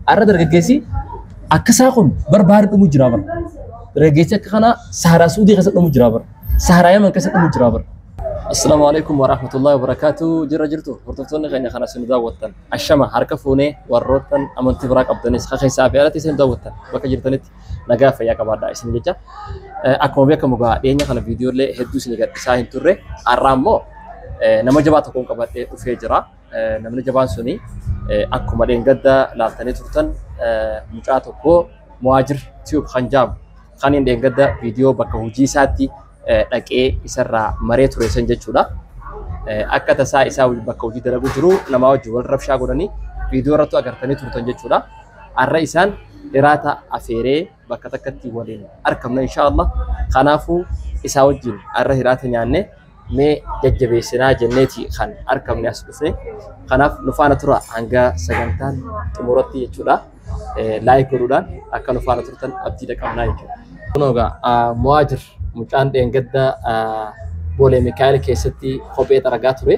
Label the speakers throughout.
Speaker 1: أرد رجعسي أكساقون بربارد مجرابر رجعسي كخنا سهرة سودي خسر مجرابر سهرة يمن كسر مجرابر. السلام عليكم ورحمة الله وبركاته. جرجرتو ورتفتوني خينا خنا سندا وطن الشمع حركة فوني وروتن أمن تبراك أبدنيس خخي سافيالتي سندا وطن بكجرتنت نجافة يا كبار اسم جدا أكمل بيك مبا دينيا خنا فيديو اللي هدوس اللي قد ساين توري أرامو نما جباتكم كبار وفجرة نمن جبان سوني أكمل دين قد لالتني تورتن مجاتكو مواجر تيوب خنجاب خانين دين قد فيديو بكوجي ساتي dhaqee isarraa maree ture san jechuudha. Akka tasaa isaa bakka hojii dalagu jiru nama wajjin wal rabshaa godhanii viidiyoo irratti agartanii turtan jechuudha. Har'a isaan hiraata afeeree bakka takkatti waliin argamna inshallah. Kanaafuu isaa wajjin har'a hiraata nyaanne mee jajjabeessinaa jenneeti kan argamne as dhufne. Kanaaf nu faana tura hanga sagantaan xumuratti jechuudha. Laayik godhuudhaan akka nu faana turtan abdiidha qabnaa jechuudha. Kunuugaa muwaajir mucaan dheengadda boolee Mikaa'el keessatti kophee xaragaa ture.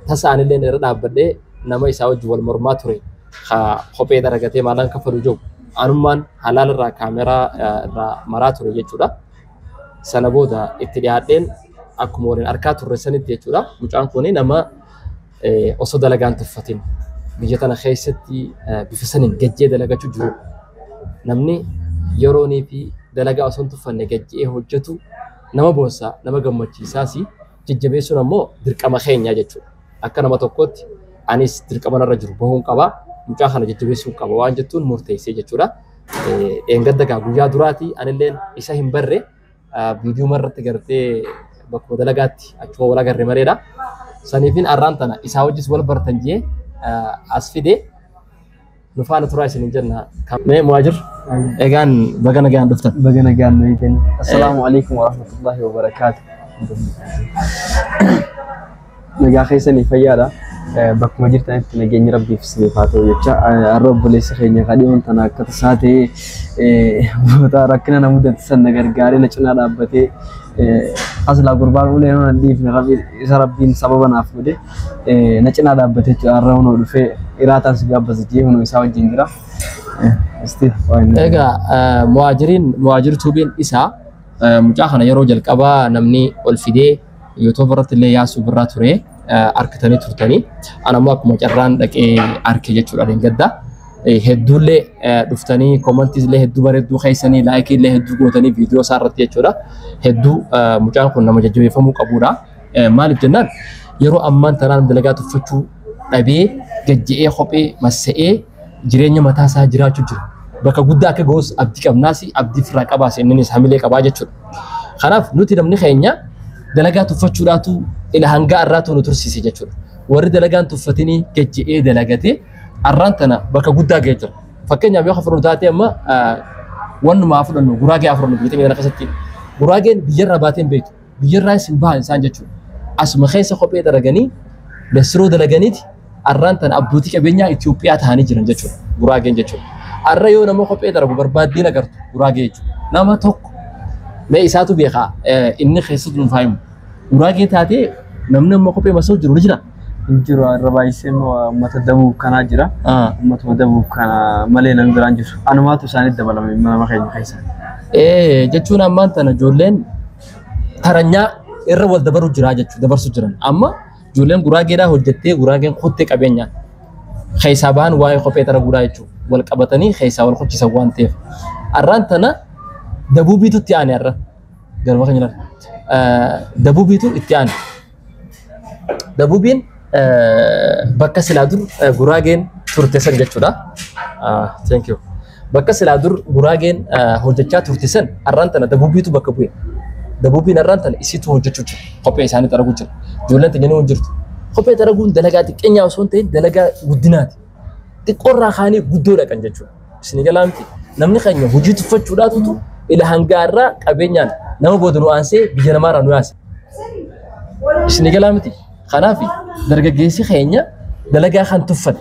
Speaker 1: Tasaanillee irra dhaabbadhee nama isaa wajjin wal mormaa ture. Kophee xaragatee maalaan kafalu jiru. Anummaan halaal irraa kaameraa irraa maraa ture jechuudha. Sana booda itti dhiyaadheen akkuma waliin argaa turre sanitti jechuudha. Mucaan kun nama osoo dalagaan tuffatin biyya tana keessatti bifa saniin gajjee dalagachuu jiru. Namni yeroonii fi dalagaa osoo tuffanne gajjee hojjetu nama boonsaa nama gammachiisaasi jajjabeessuun ammoo dirqama keenya jechuudha. Akka nama tokkotti anis dirqama narra jiru bahuun qaba. Mucaa kana jajjabeessuu qaba waan jettuun murteessee jechuudha. Dheengadda guyyaa duraati anilleen isa hin barre viidiyoo marratti gartee bakka dalagaatti achuma wal agarre mareedha. Saniifin arraan tana isaa wajjis wal bartan jee as fide نفعل ترايس نجنا كم مواجر إيجان بجنا جان دفتر
Speaker 2: بجنا جان نيتين السلام عليكم ورحمة الله وبركاته نجا خيسني فيالا بك مجر تاني نجني ربي في سنفاته يجا الرب ليس خيني قديم تنا كتساتي بتاركنا نمودة سنة غرغاري نجنا ربتي أصلا قربان ولا هنا نديف نغبي ربين سببا نافوده نجنا ربتي أراون ولفي إراتان سجاب بزجيه ونساوي جنجرا استيه
Speaker 1: إيجا مواجر توبين إسا مجاهنا يروج الكبا نمني والفيدي يوتوبرت اللي ياسو براتوري أركتني ترتني أنا ماك مجران لك أركي جتشور على جدة هدو اللي دفتني كومنتيز اللي هدو بردو خيسني لايك اللي هدو قوتني فيديو صارت جتشورا هدو مجان كنا مججوي فمو كبورا مال الجنان يرو أمان تران دلقات فتشو أبي جدّي خبي مسئة جريني متاسا جراتشو جر بكا قدّا كجوز أبدي كبناسي أبدي فراك أباس إنني سامي لك أباجة جر خلاف نوتي دمني خينيا دلقات فتشو راتو إلى هنجا الراتو نترسي سجى ورد دلقان تفتني جدّي دلقاتي الرانتنا بكا قدّا جر فكان يبي يخفرون تاتي أما وان ما أفرنو غراجي أفرنو بيتي أنا كسرتين غراجين بيجر باتين بيت بيجر رايس إنباه إنسان جر أسمع خيس خبي درجاني بسرو دلقانيتي الرانتنا أبوتي كبينيا إثيوبيا تهاني جرن جتشو غراجين جتشو الرأيو نمو خبي درجو بربادين أكرت غراجي جتشو نما توك ما إساتو بيخا إني خيسود نفهم غراجي تاتي نمنا مو خبي مسؤول جرو نجنا
Speaker 2: جرو الربايسم ومتدبو كنا جرا متدبو كنا ملينا نجران جرو أنا ما تساني دبلا ما خير خيسان
Speaker 1: جتشو نمان تنا جولين ترنيا الرول دبرو جرا جتشو دبر سجران أما جولين غراجي ده هجتة غراجي خدتك أبينيا خيسابان واي خبي ترى غراجو والكابتني خيسا والخدش سوان تيف الرانتنا دبو بيتو تياني الر قال ما خنينا دبو بيتو تياني دبو بين بكا سلادور غراجين تورتسن جتشو ده thank you بكا سلادور غراجين هجتة تورتسن الرانتنا دبو بيتو بكا بوي دبوبين الرانتن إسيتو هجتشو خبي إساني تراجو جر جولان تجنون جرت خبي تراجون دلقات كينيا وسونتين دلقا ودنات تقرر خاني بدورة كان جتشو سنجلامتي نمني خاني هجيت فتشو لا توتو إلى هنجارة كابينيان نمو بدرو أنسي بيجنا مارا نواس سنجلامتي خنافي درجة جيسي خينيا دلقا خان تفت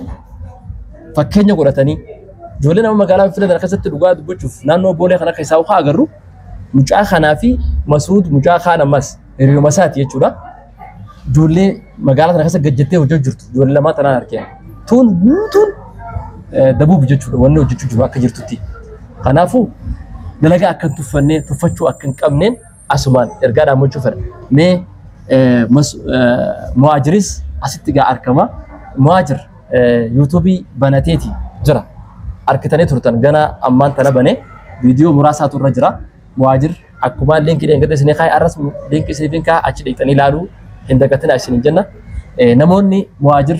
Speaker 1: فكينيا قرتني جولان أما قالوا في درجة ست لغات بتشوف نانو بولي خنا كيساو خاجرو مجا خنافي مسعود مجا خان مس ريو مسات يجورا جولي مقالة نخسة جدته وجو جرت جولي لما تنا نركيا تون dabuuf jechuudha wanni hojjechuu jiru akka jirtutti. Kanaafuu dalagaa akka tuffannee tuffachuu akka hin qabneen asumaan ergaa dhaamachuu fedha. Mee muhaajiris asitti gaa argama. Muhaajir yuutuubii banateeti jira. Arkitanii turtan gana ammaan tana banee viidiyoo muraasaatu irra jira. Muhaajir akkuma linkii dheengate isinii kaa'e arras linkii isiniifin kaa'e achi dheektanii ilaaluu hin dagatina isin jenna. Namoonni muhaajir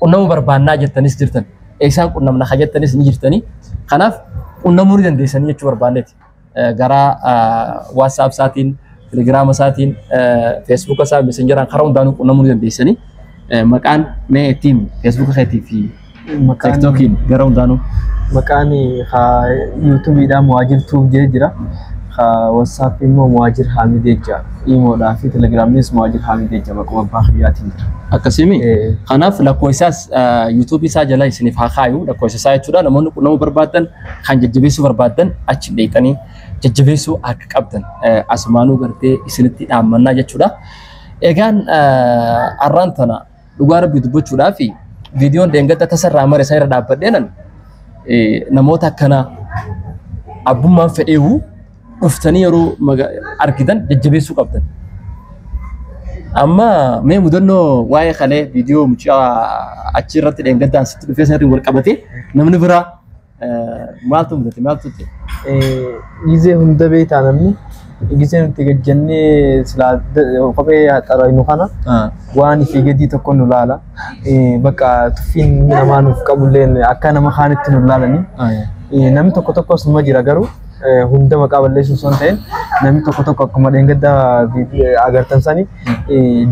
Speaker 1: qunnamuu barbaannaa jettanis jirtan. Eegsaan qunnamna haa jettanis ni jirtanii. Kanaaf qunnamuu ni dandeessanii jechuu barbaanneeti. Gara WhatsApp isaatiin, Telegram isaatiin, Facebook isaa, Messengeraan karaa hundaanuu qunnamuu ni dandeessanii. Maqaan mee tiim Facebook keetii fi TikTokiin gara hundaanuu.
Speaker 2: Maqaan YouTubeidhaan Muhaajir Tuub jedhee jira. WhatsApp immoo Muhaajir Hamid jecha. Imoodhaa fi Telegiraamis Muhaajir Hamid jecha maquma abbaa kiyyaatiin jira.
Speaker 1: Akkasimi. Kanaaf lakkoofsaas YouTube isaa jala isiniif haa kaayu. Lakkoofsa isaa jechuudha namoonni qunnamuu barbaadan kan jajjabeessuu barbaadan achi dheeyxanii jajjabeessuu akka qabdan asumaanuu gartee isinitti dhaammannaa jechuudha. Egaan arraan tana dhugaa rabbii dubbachuudhaa fi viidiyoon deengadda tasarraa mare isaa irra dhaabbadheenan namoota akkana abbummaan fedheewu dhuftanii yeroo argitan jajjabeessuu qabdan. Amma mee mudannoo waa'ee kalee viidiyoo mucaa achi irratti deengaddaan sitti dhufee sanarriin wal qabatee namni biraa maaltu mudate maaltu
Speaker 2: gizee hunda beektaa namni gizee nuti gajjannee silaa kophee xaraynu kana waan fi gadii tokko nu laala bakka tuffiin namaa nuuf qabullee akka nama kaanitti nu laalanii namni tokko tokkos numa jira garuu hunda maqaa balleessuun osoo hin ta'in namni tokko tokko akkuma dheengadda agartan sanii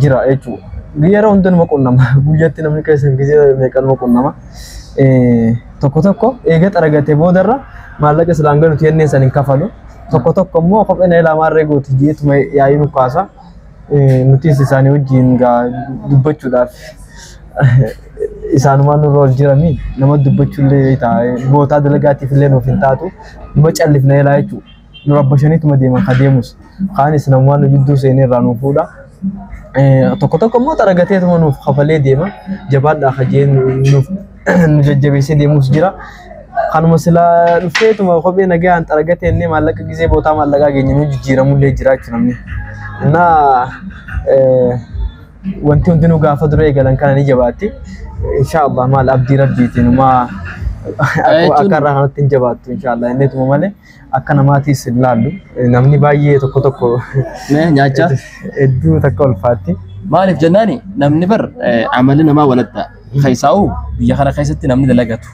Speaker 2: jira jechuudha. Guyyaa hunda numa qunnama guyyaatti namni keessan gizee meeqa numa qunnama tokko tokko eega xaragatee boodarra maallaqa silaan galuuti yenneen san hin kafalu. Tokko tokko immoo kopheen ilaamaa gooti jeetuma yaa'ii nu kaasa nutis isaanii wajjin dubbachuudhaaf isaanumaan nurra ol jiranii nama dubbachuullee taa'ee bootaa dalagaatiif illee nuuf hin taatu numa callifna ilaa jechuudha. Nu rabbashaniituma deeman ka deemus kaanis namoonni nu jidduu seenee irraa nuuf fuudha. Tokko tokko immoo xaragateetuma nuuf kafalee deema jabaadhaa hajeen nuuf nu jajjabeessee deemus jira. Kanuma sila dhufeetuma kophee nagaan xaragatee maallaqa gizee bootaa maallaqaa geenyanii jijjiiramullee jira jechuudha. Wanti hundi nu gaafa dura eegalan kana ni jabaatti. Inshaallah maal abdii rabbiitiin akka irraa kanatti hin jabaattu inshaallah inneetuma malee akka namaatis hin laallu namni baay'ee tokko tokko
Speaker 1: nyaachaa
Speaker 2: hedduu takka ulfaatti.
Speaker 1: Maaliif jennaani namni bar amalli namaa walatta keessaa'u biyya kana keessatti namni dalagatu.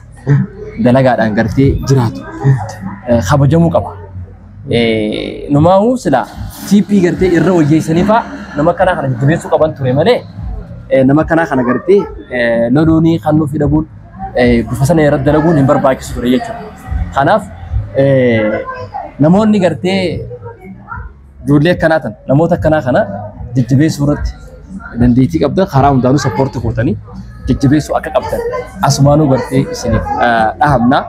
Speaker 1: Dalagaadhaan gartee jiraatu kabajamuu qaba. Numaa'uu sila TP gartee irra wayyeessaniifaa nama kanaa kana jajjabeessuu qaban ture malee nama kanaa kana gartee loluunii kan nuuf hidhabuun bifa sana irratti dalaguun hin barbaachisu ture jechuudha. Kanaaf namoonni gartee ijoollee akkanaa tan namoota akkanaa kana jajjabeessuu irratti dandeettii qabdan karaa hundaanuu sappoortii gootanii jajjabeessuu akka qabdan asumaanuu gartee isiniif dhahamna.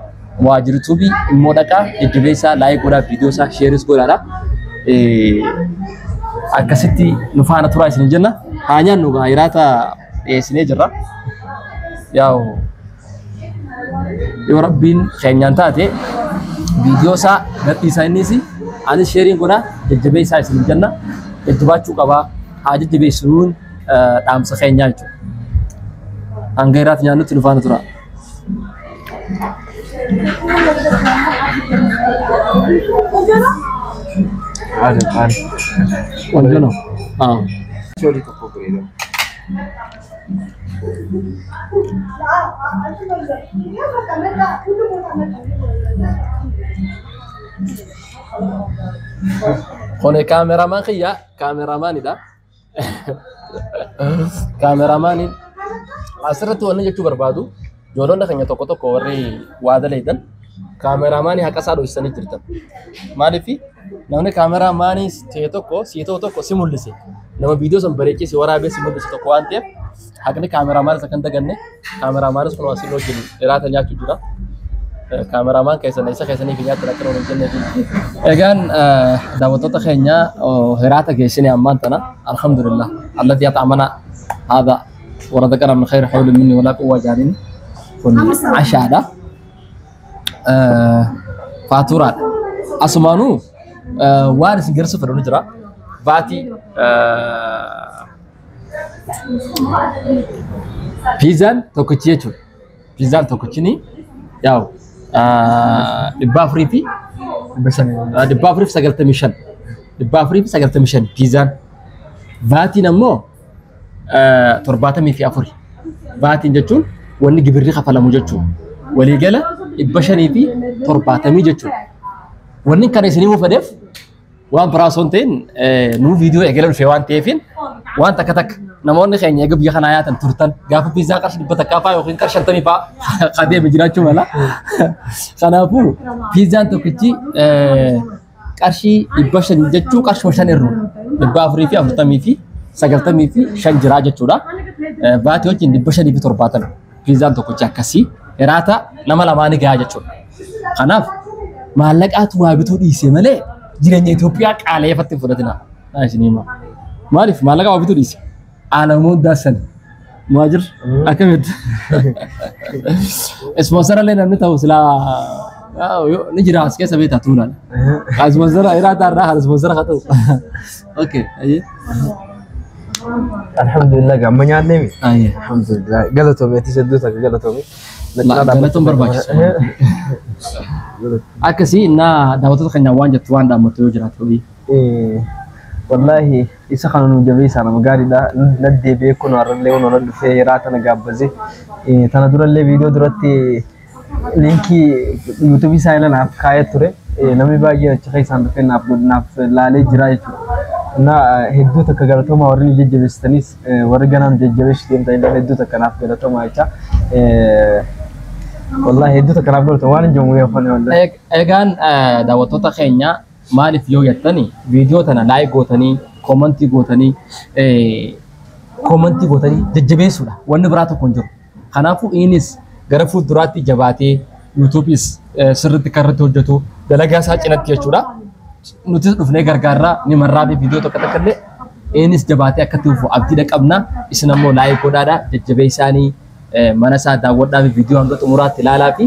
Speaker 1: Muhaajir Tuubii immoo dhaqaa jajjabeessaa laayik godhaa viidiyoo isaa sheeris godhaadha. Akkasitti nu faana turaa isin jenna. Haa nyaannu hiraata dhiyeessinee jirra. Yaa'u yoo rabbiin keenyaan taate viidiyoo isaa gadhiisaa innis anis sheeriin godhaa jajjabeessaa isin jenna. Jajjabaachuu qabaa haa jajjabeessinuun dhaamsa keenyaa jechuudha. Hanga hiraata nyaannutti nu faana turaa. Wanjano.
Speaker 2: Sorry tokko bireedo.
Speaker 1: Kone kameraman kiyya kameramanidha. Kameramanin asirratti wanni jechuu barbaadu joolonna keenya tokko tokko warri waada leeydan kameramaanii haqa isaa dho'isanii jirtan. Maaliif namni kameramaanii ta'e tokko siitoo tokko si mul'ise nama viidiyoo san bareechise waraabee si mul'ise tokko waan ta'eef haqni kameramaanii isa kan daganne kameramaanis kun asii wajjin hiraata nyaachuu jira. Kameramaan keessan isa keessanii fi nyaata akka hin jenne. Egaan daawwattoota keenya hiraata geessinee ammaan tana alhamdulillah alladhi at'amana hada ورزقنا من خير حول مني ولا قوة جارين kun ashaadha. Faaturaadha. Asumaanuu waan isin garsu fedhu jira. Vaatii piizaan tokkichi jechuudha. Piizaan tokkichini yaa'u dhibba afurii fi 95 piizaan. Vaatiin ammoo 74. Vaatiin jechuun wanni gibirri kafalamu jechuudha. Waliigala 570 jechuudha. Wanni kana isinii mufadeef waan biraasoo ta'in nuu viidiyoo eegalee dhufee waan ta'eefin waan takka takka namoonni keenya eega biyya kanaa yaatan turtan gaafa piizaa qarshii 100 fa'aa yookiin qarshii 50 fa'aa qadeeme jiraachuu mala. Kanaafuu piizaan tokkichi qarshii 500 jechuu qarshii 5 irraa 440 fi 90 fi 5 jira jechuudha. Vaatii wajjin 570 piizaan tokkichi akkasii hiraata nama lamaanii gahaa jechuudha. Kanaaf maallaqaatu waa bituu dhiisee malee jireenya Itoophiyaa qaaleeffatti fudhatina. Isiniima. Maaliif maallaqa waa bituu dhiise? Aanamuun daassan. Muhaajir akkamitti? Ispoonsarallee namni ta'u silaa ni jira as keessa beektaa tuulaan. Ispoonsara hiraata irraa kan ispoonsara haa ta'u. Okay.
Speaker 2: Alhamdulillah gamma nyaannee mi? Alhamdulillah galatoomee ati sedduu takka galatoomee.
Speaker 1: Galatoon barbaachisa. Akkasii innaa daawwattoota keenya waan jettu waan dhaammattu yoo jiraate horii.
Speaker 2: Wallahi isa kana nu jabeessaa nama gaariidha. Naddee beekuun har'allee waan dhufee hiraata na gaabbase. Tana durallee viidiyoo duratti linkii yuutuubii isaa ilanaaf kaayee ture. Namni baay'een achi keessaan dhufee naaf laalee jira jechuudha. Na hedduu takka galatooma warri nu jajjabeessitanis warri ganaan jajjabeessu deemtan hedduu takka naaf galatooma jecha. Wallahi hedduu takka naaf galatooma waan hin jiru yaafane wallahi.
Speaker 1: Egaan daawwattoota keenya maaliif yoo jettanii viidiyoo tana laayik gootanii koomentii gootanii jajjabeessuudha. Wanni biraa tokko hin jiru. Kanaafuu innis gara fuulduraatti jabaatee yuutuubiis sirriitti kan irratti hojjetu dalagaa isaa cinatti jechuudha. Nutis dhufnee gargaarraa ni marraa fi viidiyoo tokko takka illee innis jabaatee akkatti dhufu abdiidha qabna. Isin ammoo laayik godhaadha jajjabeessaanii mana isaa daawwadhaa fi viidiyoo hanga xumuraatti ilaalaa fi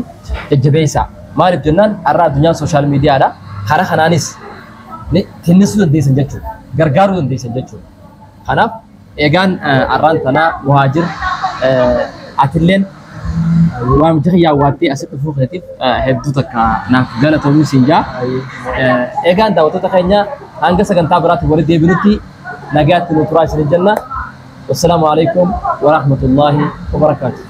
Speaker 1: jajjabeessaa. Maaliif jennaan har'a addunyaan sooshaal miidiyaadha. Karaa kanaanis tinnisuu dandeessan jechuudha. Gargaaruu dandeessan jechuudha. Kanaaf egaan har'aan tanaa Muhaajir atilleen waan jira waattee asitti dhufuu keetiif hedduu takka naaf galatoomuu siin jaa. Egaan daawwattoota keenya hanga sagantaa biraatti walitti deebinutti nagaatti nu turaa isin jenna. Wassalaamu alaikum wa rahmatullahi wa barakaatuh.